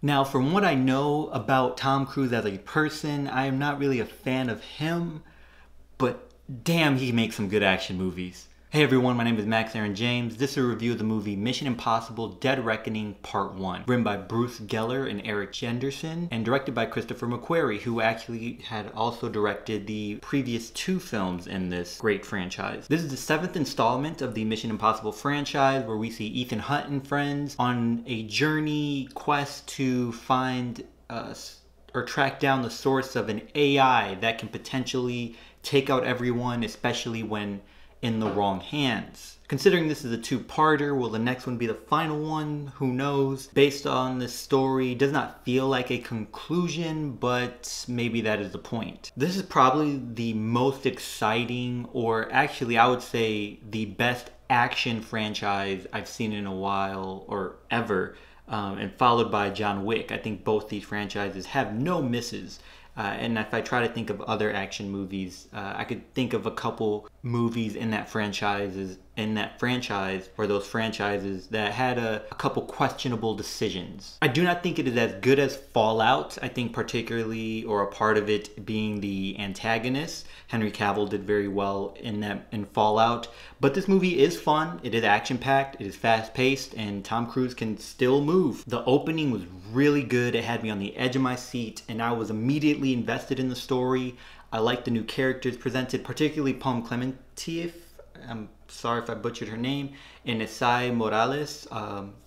Now, from what I know about Tom Cruise as a person, I am not really a fan of him, but damn, he makes some good action movies. Hey everyone, my name is Max Aaron James. This is a review of the movie Mission Impossible Dead Reckoning Part 1, written by Bruce Geller and Eric Jenderson, and directed by Christopher McQuarrie, who actually had also directed the previous 2 films in this great franchise. This is the 7th installment of the Mission Impossible franchise, where we see Ethan Hunt and friends on a journey quest to find or track down the source of an AI that can potentially take out everyone, especially when in the wrong hands. Considering this is a 2-parter, will the next one be the final one? Who knows? Based on this story, does not feel like a conclusion, but maybe that is the point. This is probably the most exciting, or actually I would say the best action franchise I've seen in a while or ever, and followed by John Wick. I think both these franchises have no misses. And if I try to think of other action movies, I could think of a couple movies in that franchise, or those franchises that had a couple questionable decisions. I do not think it is as good as Fallout. I think particularly, or a part of it being the antagonist. Henry Cavill did very well in Fallout. But this movie is fun, it is action-packed, it is fast-paced, and Tom Cruise can still move. The opening was really good. It had me on the edge of my seat, and I was immediately invested in the story. I liked the new characters presented, particularly Pom Klementieff. I'm sorry if I butchered her name. And Esai Morales.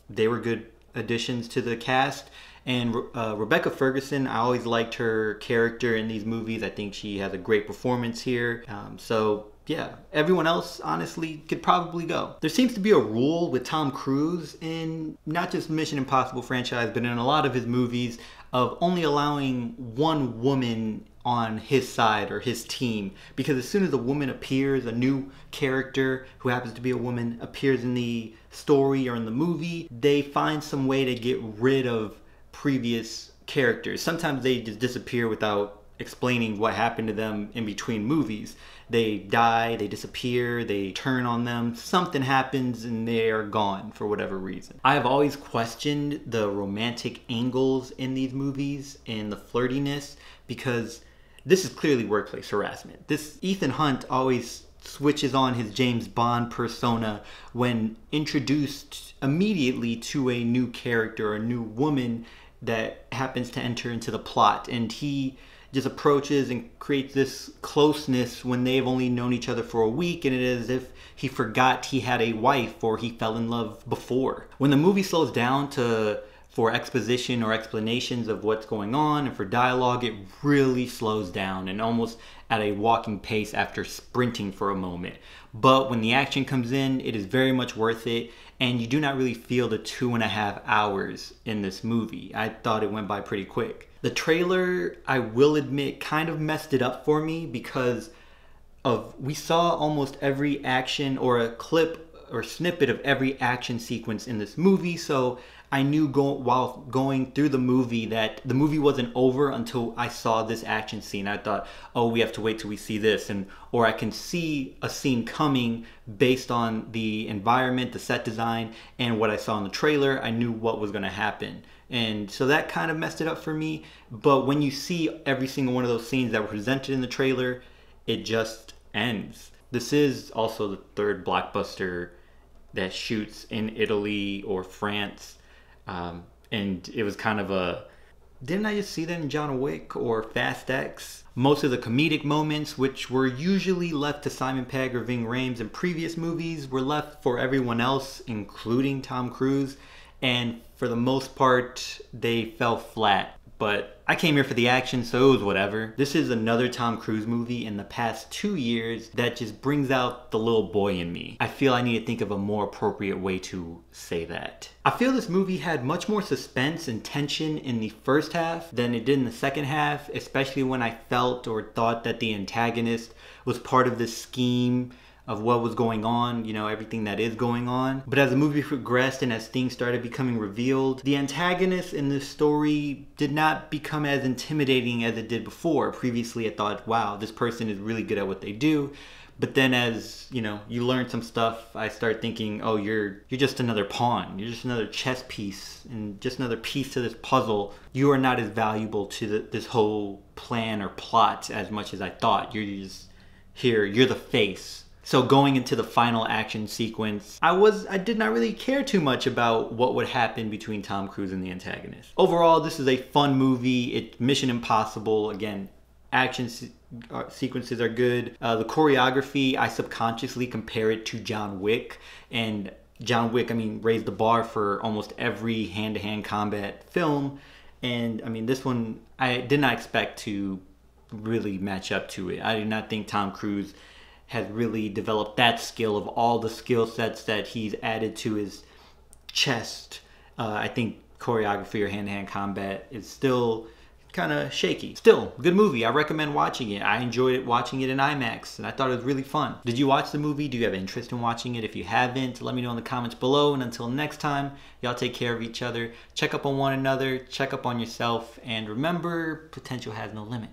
They were good additions to the cast. And Rebecca Ferguson, I always liked her character in these movies. I think she has a great performance here. So yeah, everyone else honestly could probably go. There seems to be a rule with Tom Cruise in not just Mission Impossible franchise, but in a lot of his movies, of only allowing one woman on his side or his team, because as soon as a woman appears, a new character who happens to be a woman appears in the story or in the movie, they find some way to get rid of previous characters. Sometimes they just disappear without explaining what happened to them in between movies. They die, they disappear, they turn on them, something happens and they are gone for whatever reason. I have always questioned the romantic angles in these movies and the flirtiness, because this is clearly workplace harassment. This Ethan Hunt always switches on his James Bond persona when introduced immediately to a new character, a new woman that happens to enter into the plot, and he just approaches and creates this closeness when they've only known each other for a week, and it is as if he forgot he had a wife or he fell in love before. When the movie slows down for exposition or explanations of what's going on and for dialogue, it really slows down and almost at a walking pace after sprinting for a moment. But when the action comes in, it is very much worth it, and you do not really feel the 2.5 hours in this movie. I thought it went by pretty quick. The trailer, I will admit, kind of messed it up for me, because we saw almost every action or a clip or snippet of every action sequence in this movie, so I knew while going through the movie that the movie wasn't over until I saw this action scene. I thought, oh, we have to wait till we see this, or I can see a scene coming based on the environment, the set design, and what I saw in the trailer. I knew what was going to happen. And so that kind of messed it up for me. But when you see every single one of those scenes that were presented in the trailer, it just ends. This is also the 3rd blockbuster that shoots in Italy or France. And it was kind of didn't I just see that in John Wick or Fast X? Most of the comedic moments, which were usually left to Simon Pegg or Ving Rhames in previous movies, were left for everyone else, including Tom Cruise. And for the most part, they fell flat. But I came here for the action, so it was whatever. This is another Tom Cruise movie in the past 2 years that just brings out the little boy in me. I feel I need to think of a more appropriate way to say that. I feel this movie had much more suspense and tension in the first half than it did in the second half, especially when I felt or thought that the antagonist was part of this scheme of what was going on, you know, everything that is going on. But as the movie progressed and as things started becoming revealed, the antagonist in this story did not become as intimidating as it did before. Previously, I thought, wow, this person is really good at what they do. But then as, you learn some stuff, I start thinking, oh, you're just another pawn. You're just another chess piece and just another piece to this puzzle. You are not as valuable to this whole plan or plot as much as I thought. You're just here. You're the face. So going into the final action sequence, I did not really care too much about what would happen between Tom Cruise and the antagonist. Overall, this is a fun movie. It's Mission Impossible. Again, action sequences are good. The choreography, I subconsciously compare it to John Wick. And John Wick, raised the bar for almost every hand-to-hand combat film. And this one, I did not expect to really match up to it. I did not think Tom Cruise has really developed that skill of all the skill sets that he's added to his chest. I think choreography or hand-to-hand combat is still kind of shaky. Still, good movie. I recommend watching it. I enjoyed it watching it in IMAX, and I thought it was really fun. Did you watch the movie? Do you have interest in watching it? If you haven't, let me know in the comments below. And until next time, y'all take care of each other. Check up on one another. Check up on yourself. And remember, potential has no limit.